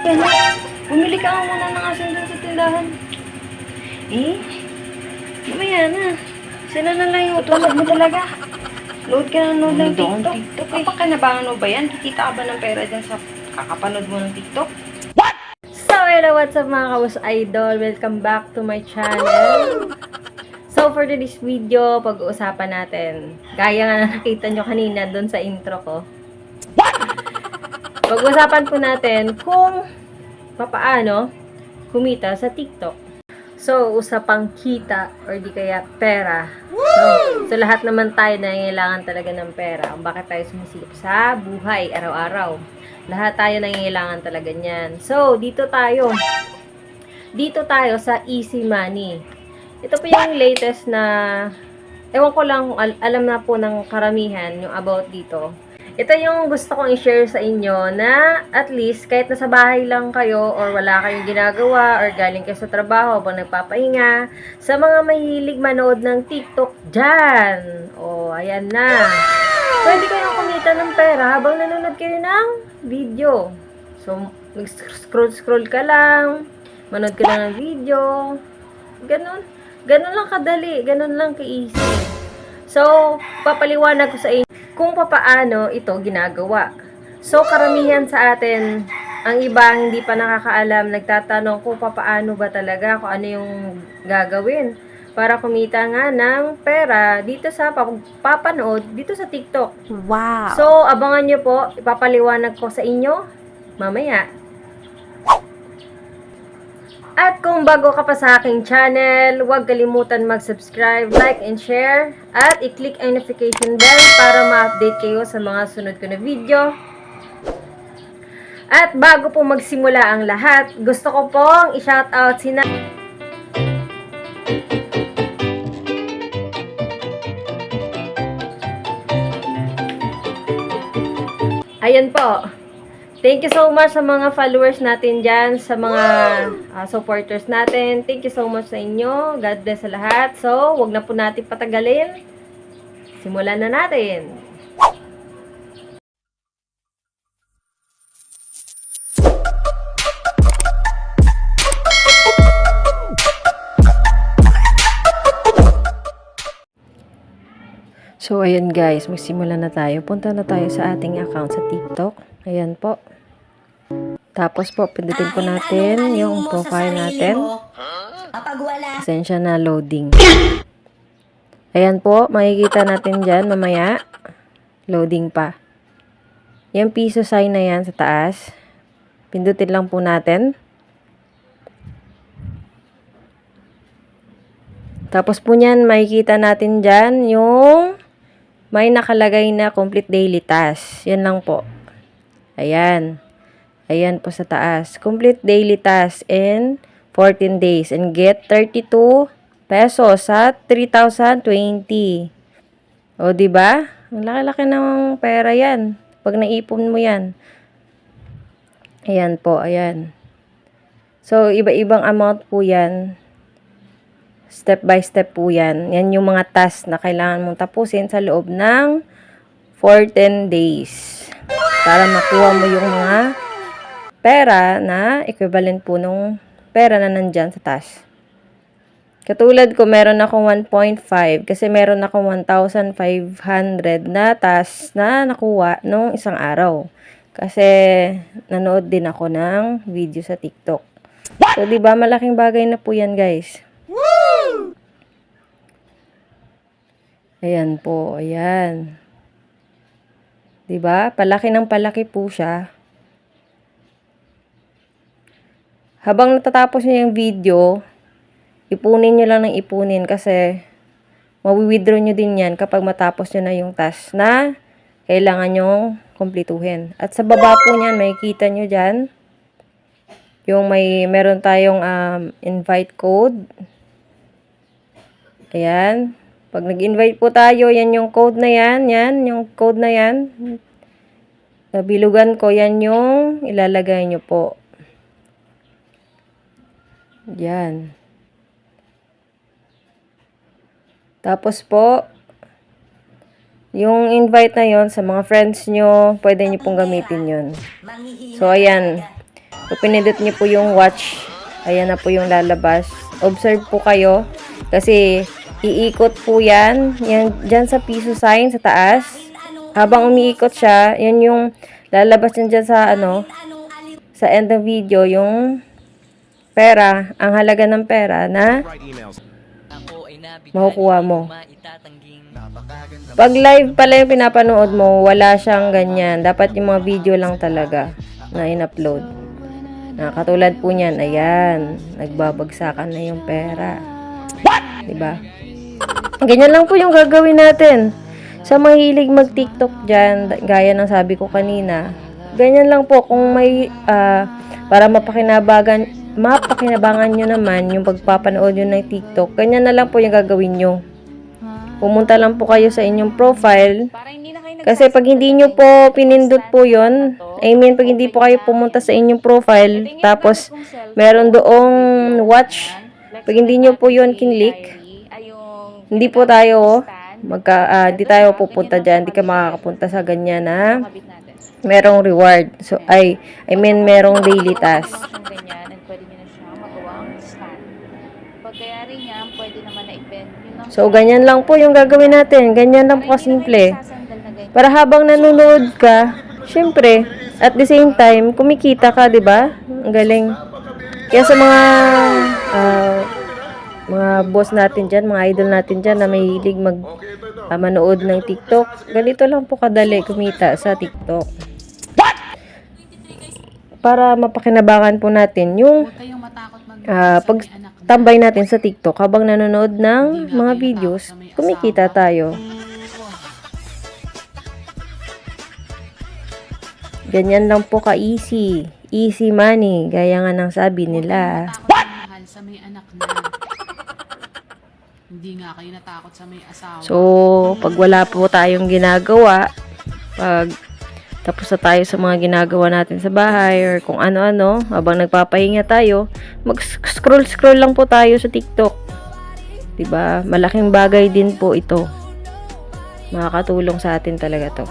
Yan, bumili ka nga muna ng asin dun sa tindahan. Eh, mamaya na. Sila na lang yung utulad mo talaga. Load ka na load ng TikTok. Kapakanabangan mo ba yan? Kikita ka ba ng pera dyan sa kakapanood mo ng TikTok? So, hello, what's up mga kawas idol? Welcome back to my channel. So, for today's video, pag-uusapan natin. Gaya nga na nakita nyo kanina dun sa intro ko. Pag-uusapan po natin kung papaano kumita sa TikTok. So, usapang kita or di kaya pera. So lahat naman tayo nangangailangan talaga ng pera. Bakit tayo sumisikap sa buhay araw-araw? Lahat tayo nangangailangan talaga niyan. So, dito tayo. Dito tayo sa Easy Money. Ito po yung latest na, ewan ko lang kung alam na po ng karamihan yung about dito. Ito yung gusto kong i-share sa inyo na at least kahit nasa bahay lang kayo or wala kayong ginagawa or galing kayo sa trabaho habang nagpapahinga, sa mga mahilig manood ng TikTok dyan. O, ayan na. Pwede kayong kumita ng pera habang nanonood kayo ng video. So, mag-scroll ka lang, manood ka lang ng video. Ganun. Ganun lang kadali. Ganun lang ka-easy. So, papaliwanag ko sa inyo kung papaano ito ginagawa. So, karamihan sa atin, ang iba hindi pa nakakaalam, nagtatanong kung papaano ba talaga, kung ano yung gagawin para kumita nga ng pera dito sa papanood, dito sa TikTok. Wow! So, abangan nyo po, ipapaliwanag ko sa inyo mamaya. At kung bago ka pa sa aking channel, huwag kalimutan mag-subscribe, like, and share. At i-click ang notification bell para ma-update kayo sa mga sunod ko na video. At bago po magsimula ang lahat, gusto ko pong i-shoutout sina... Ayan po. Thank you so much sa mga followers natin dyan, sa mga supporters natin. Thank you so much sa inyo. God bless sa lahat. So, wag na po natin patagalin. Simulan na natin. So, ayan guys, magsimula na tayo. Punta na tayo sa ating account sa TikTok. Ayan po. Tapos po, pindutin po natin yung profile natin. Pasensya na loading. Ayan po, makikita natin dyan mamaya. Loading pa. Yung piso sign na yan sa taas. Pindutin lang po natin. Tapos po nyan, makikita natin dyan yung may nakalagay na complete daily task. Yan lang po. Ayan. Ayan po sa taas. Complete daily task in 14 days and get 32 pesos sa 3,020. O, diba? Ang laki-laki ng pera yan. Pag naipon mo yan. Ayan po, ayan. So, iba-ibang amount po yan. Step by step po yan. Yan yung mga tasks na kailangan mong tapusin sa loob ng 14 days. Para makuha mo yung mga pera na equivalent po nung pera na nandyan sa task. Katulad ko, meron akong 1.5 kasi meron akong 1,500 na task na nakuha nung isang araw. Kasi nanood din ako ng video sa TikTok. So, diba, malaking bagay na po yan, guys. Woo! Ayan po, ayan. Diba? Palaki ng palaki po siya. Habang natatapos nyo yung video, ipunin nyo lang ng ipunin kasi mawi-withdraw nyo din yan kapag matapos nyo na yung task na kailangan nyo kumpletuhin. At sa baba po nyan, makikita nyo dyan yung meron tayong invite code. Ayan. Pag nag-invite po tayo, yan yung code na yan. Yan, yung code na yan. Nabilugan ko, yan yung ilalagay nyo po. Yan. Tapos po, yung invite na yon sa mga friends nyo, pwede nyo pong gamitin yon. So, ayan. Pag pinindot niyo po yung watch, ayan na po yung lalabas. Observe po kayo kasi iikot po yan dyan sa piso sign sa taas. Habang umiikot siya, yan yung lalabas yan dyan sa sa end ng video, yung pera, ang halaga ng pera na makukuha mo. Pag live pala yung pinapanood mo, wala siyang ganyan. Dapat yung mga video lang talaga na in-upload. Katulad po niyan, ayan, nagbabagsakan na yung pera. Diba? Ganyan lang po yung gagawin natin. Sa mahilig mag-TikTok dyan, gaya ng sabi ko kanina, ganyan lang po kung may, para mapakinabangan nyo naman yung pagpapanood nyo ng TikTok, ganyan na lang po yung gagawin nyo. Pumunta lang po kayo sa inyong profile. Kasi pag hindi nyo po pinindot po yun, pag hindi po kayo pumunta sa inyong profile, tapos meron doong watch, pag hindi nyo po yun kinlik, hindi po tayo, di tayo pupunta dyan, hindi ka makakapunta sa ganyan na merong reward. So, merong daily task. Pagkayari niya, pwede naman na i-bend. So, ganyan lang po yung gagawin natin. Ganyan lang po kasimple. Para habang nanonood ka, syempre, at the same time, kumikita ka, di ba? Ang galing. Kaya sa mga boss natin dyan, mga idol natin dyan na may hilig manood ng TikTok, ganito lang po kadali kumita sa TikTok. Para mapakinabangan po natin yung pagtambay natin sa TikTok habang nanonood ng mga videos, kumikita tayo. Ganyan lang po ka-easy. Easy money, gaya nga ng sabi nila. Sa may anak na. Hindi nga kayo natakot sa may asawa. So, pag wala po tayong ginagawa, pag tapos na tayo sa mga ginagawa natin sa bahay or kung ano-ano, habang nagpapahinga tayo, mag-scroll lang po tayo sa TikTok. 'Di ba? Malaking bagay din po ito. Makakatulong sa atin talaga 'to.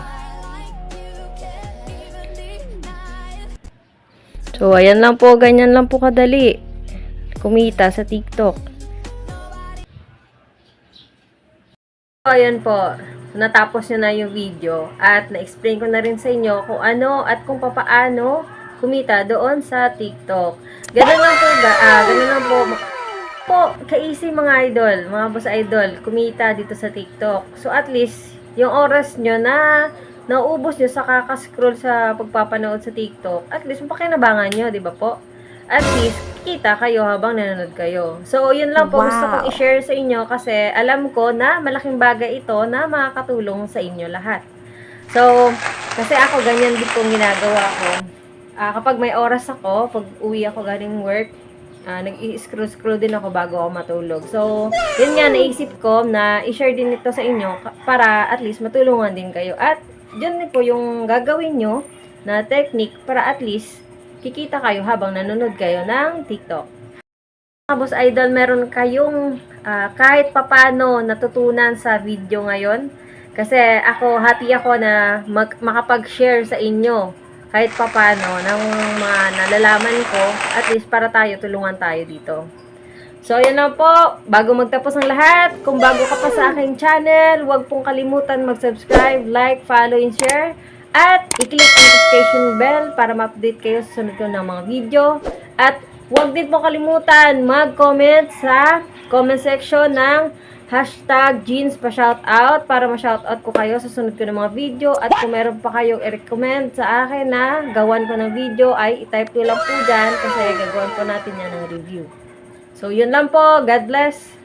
So, ayan lang po, ganyan lang po kadali kumita sa TikTok. Ayan po, natapos nyo na yung video at na-explain ko na rin sa inyo kung ano at kung papaano kumita doon sa TikTok. Ganun lang po, ka-easy mga idol, mga boss idol, kumita dito sa TikTok. So at least, yung oras nyo na naubos nyo sa kakascroll sa pagpapanood sa TikTok, at least mapakinabangan nyo, di ba po? At least, kita kayo habang nanonood kayo. So, yun lang po gusto kong i-share sa inyo kasi alam ko na malaking bagay ito na makakatulong sa inyo lahat. So, kasi ako ganyan din pong ginagawa ko. Kapag may oras ako, pag uwi ako galing work, nag-i-scroll din ako bago ako matulog. So, yun nga, naisip ko na i-share din ito sa inyo para at least matulungan din kayo. At yun din po yung gagawin nyo na technique para at least kikita kayo habang nanonood kayo ng TikTok. Mga boss idol, meron kayong kahit papano natutunan sa video ngayon? Kasi happy ako na makapag-share sa inyo kahit papano ng mga nalalaman ko, at least para tulungan tayo dito. So, yan lang po. Bago magtapos ang lahat, kung bago ka pa sa aking channel, huwag pong kalimutan mag-subscribe, like, follow, and share. At i-click ang notification bell para ma-update kayo sa sunod ko ng mga video. At huwag din po kalimutan mag-comment sa comment section ng #JeansPa-shoutout para ma-shoutout ko kayo sa sunod ko ng mga video. At kung meron pa kayong i-recommend sa akin na gawan ko ng video, ay i-type ko lang po dyan kasi gagawin po natin yan ng review. So, yun lang po. God bless!